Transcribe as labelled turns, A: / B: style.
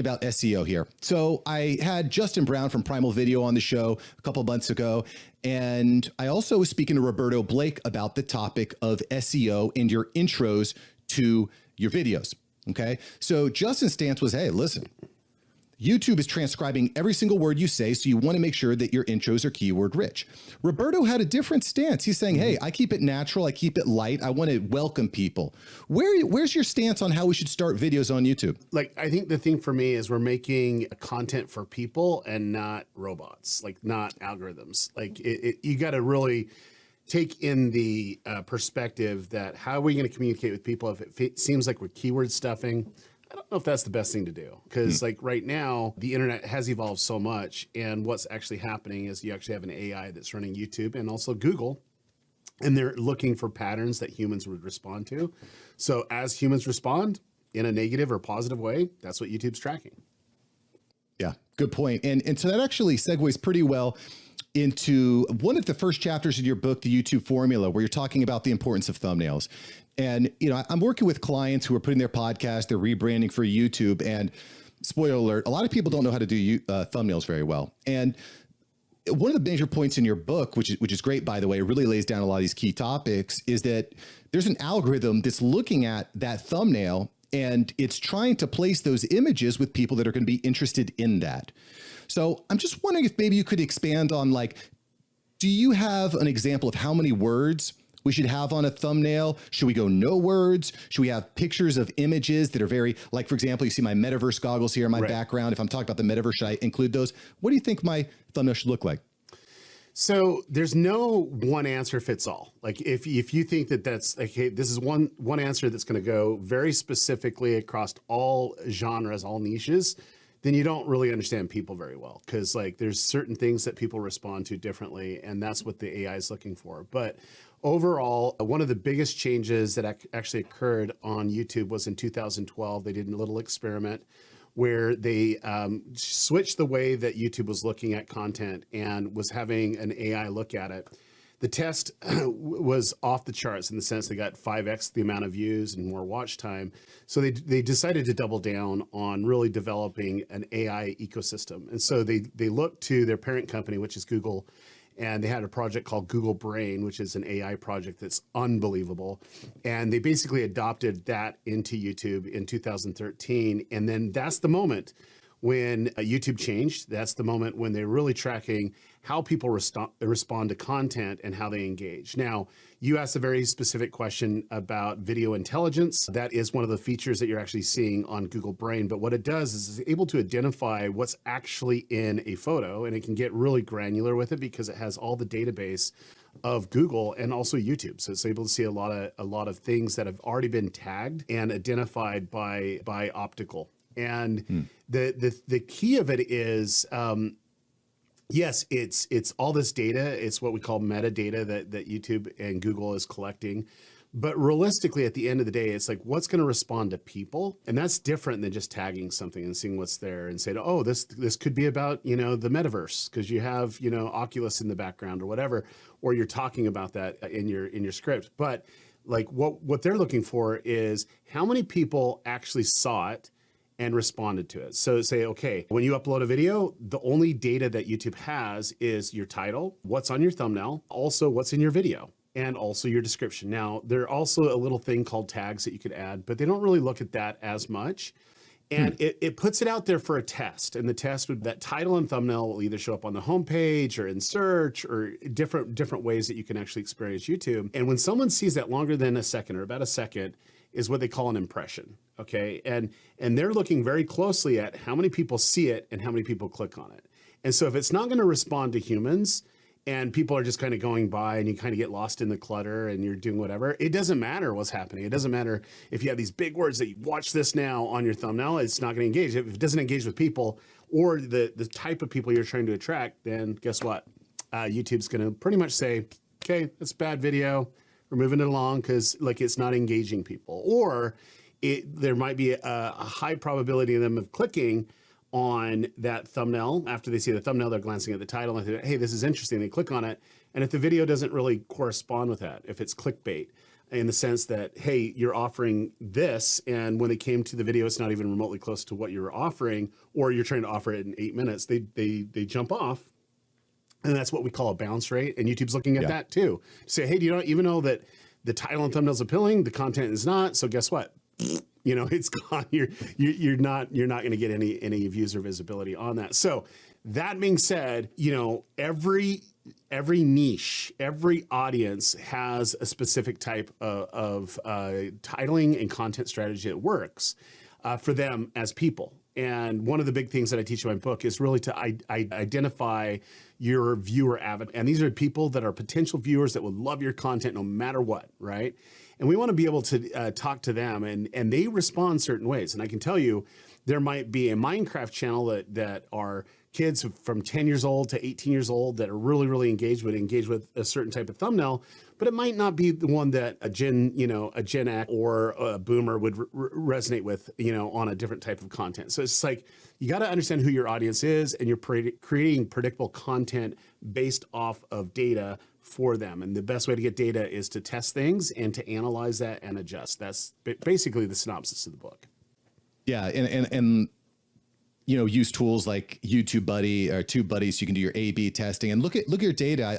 A: about SEO here. So I had Justin Brown from Primal Video on the show a couple of months ago, and I also was speaking to Roberto Blake about the topic of SEO and your intros to your videos. Okay, so Justin's stance was, hey, listen, YouTube is transcribing every single word you say, so you want to make sure that your intros are keyword rich. Roberto had a different stance. He's saying, hey, I keep it natural, I keep it light, I want to welcome people. Where's your stance on how we should start videos on YouTube?
B: Like, I think the thing for me is we're making content for people and not robots, like not algorithms. Like you got to really take in the perspective that how are we going to communicate with people if it seems like we're keyword stuffing? I don't know if that's the best thing to do, because like right now, the internet has evolved so much, and what's actually happening is you actually have an AI that's running YouTube and also Google, and they're looking for patterns that humans would respond to. So as humans respond in a negative or positive way, that's what YouTube's tracking.
A: Yeah, good point. And so that actually segues pretty well into one of the first chapters in your book, The YouTube Formula, where you're talking about the importance of thumbnails. And, you know, I'm working with clients who are putting their podcast, they're rebranding for YouTube, and spoiler alert, a lot of people don't know how to do thumbnails very well. And one of the major points in your book, which is great, by the way, it really lays down a lot of these key topics, is that there's an algorithm that's looking at that thumbnail and it's trying to place those images with people that are going to be interested in that. So I'm just wondering if maybe you could expand on, like, do you have an example of how many words we should have on a thumbnail? Should we go no words? Should we have pictures of images that are very, like, for example, you see my metaverse goggles here in my background. If I'm talking about the metaverse, should I include those? What do you think my thumbnail should look like?
B: So there's no one answer fits all. Like if you think that that's like, hey, this is one answer that's going to go very specifically across all genres, all niches, then you don't really understand people very well, because like there's certain things that people respond to differently, and that's what the AI is looking for. But overall, one of the biggest changes that actually occurred on YouTube was in 2012. They did a little experiment where they switched the way that YouTube was looking at content and was having an AI look at it. The test was off the charts in the sense they got 5x the amount of views and more watch time. So they decided to double down on really developing an AI ecosystem. And so they looked to their parent company, which is Google, and they had a project called Google Brain, which is an AI project that's unbelievable. And they basically adopted that into YouTube in 2013. And then that's the moment when YouTube changed. That's the moment when they're really tracking how people respond to content and how they engage. Now, you asked a very specific question about video intelligence. That is one of the features that you're actually seeing on Google Brain. But what it does is it's able to identify what's actually in a photo, and it can get really granular with it because it has all the database of Google and also YouTube. So it's able to see a lot of things that have already been tagged and identified by optical. And the key of it is, yes, it's all this data. It's what we call metadata that YouTube and Google is collecting. But realistically, at the end of the day, it's like, what's going to respond to people? And that's different than just tagging something and seeing what's there and saying, oh, this could be about, you know, the metaverse, because you have, you know, Oculus in the background or whatever, or you're talking about that in your script. But like what they're looking for is how many people actually saw it and responded to it. So say, okay, when you upload a video, the only data that YouTube has is your title, what's on your thumbnail, also what's in your video, and also your description. Now, there are also a little thing called tags that you could add, but they don't really look at that as much. And it puts it out there for a test. And the test would, that title and thumbnail will either show up on the homepage or in search or different ways that you can actually experience YouTube. And when someone sees that longer than a second or about a second, is what they call an impression, okay? And they're looking very closely at how many people see it and how many people click on it. And so if it's not gonna respond to humans and people are just kind of going by and you kind of get lost in the clutter and you're doing whatever, it doesn't matter what's happening. It doesn't matter if you have these big words that you watch this now on your thumbnail, it's not gonna engage. If it doesn't engage with people or the type of people you're trying to attract, then guess what? YouTube's gonna pretty much say, okay, that's a bad video. We're moving it along because like it's not engaging people, or there might be a high probability of them of clicking on that thumbnail. After they see the thumbnail, they're glancing at the title and they think, hey, this is interesting. They click on it. And if the video doesn't really correspond with that, if it's clickbait, in the sense that, hey, you're offering this, and when they came to the video, it's not even remotely close to what you're offering, or you're trying to offer it in 8 minutes. They jump off, and that's what we call a bounce rate. And YouTube's looking at that too. Say, hey, do you not even know that the title and thumbnail is appealing, the content is not? So guess what? You know, it's gone. You're not going to get any views or visibility on that. So that being said, you know, every niche, every audience has a specific type of titling and content strategy that works for them as people. And one of the big things that I teach in my book is really to identify your viewer avatar. And these are people that are potential viewers that would love your content no matter what, right? And we want to be able to talk to them, and they respond certain ways. And I can tell you, there might be a Minecraft channel that are kids from 10 years old to 18 years old that are really engaged with a certain type of thumbnail, but it might not be the one that a Gen X or a boomer would resonate with, you know, on a different type of content. So it's like, you got to understand who your audience is, and you're creating predictable content based off of data for them. And the best way to get data is to test things and to analyze that and adjust. That's basically the synopsis of the book.
A: Yeah. And you know, use tools like YouTube Buddy or TubeBuddy so you can do your A/B testing and look at your data. I